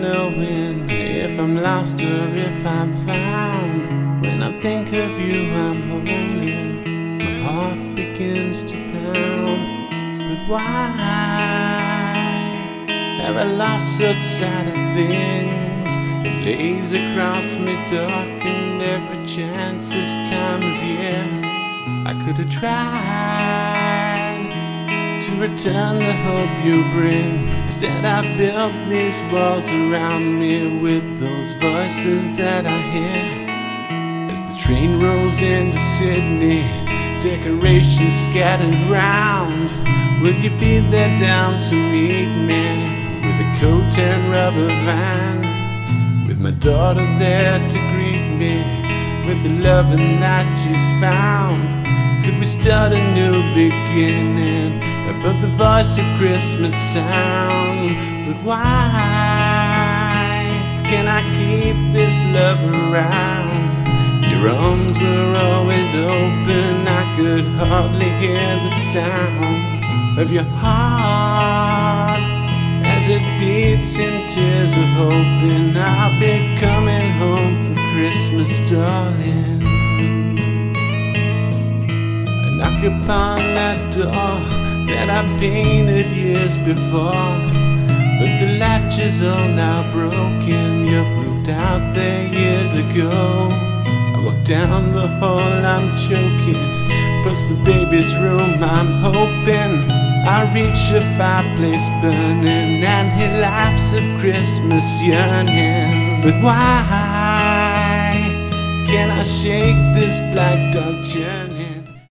knowing if I'm lost or if I'm found. When I think of you I'm holding, my heart begins to pound. But why have I lost such sad things? It lays across me darkened every chance this time of year. I could have tried to return the hope you bring. Instead I built these walls around me with those voices that I hear. As the train rolls into Sydney, decorations scattered round. Will you be there down to meet me? With a coat and rubber van, with my daughter there to greet me, with the loving that she's found. Could we start a new beginning above the voice of Christmas sound? But why can't I keep this love around? Your arms were always open, I could hardly hear the sound of your heart as it beats in tears of hope. And I'll be coming home for Christmas, darling. I knock upon that door that I painted years before, but the latch is all now broken. You've moved out there years ago. I walk down the hall, I'm choking, past the baby's room, I'm hoping I reach a fireplace burning, and he laughs of Christmas yearning. But why can't I shake this black dog journey?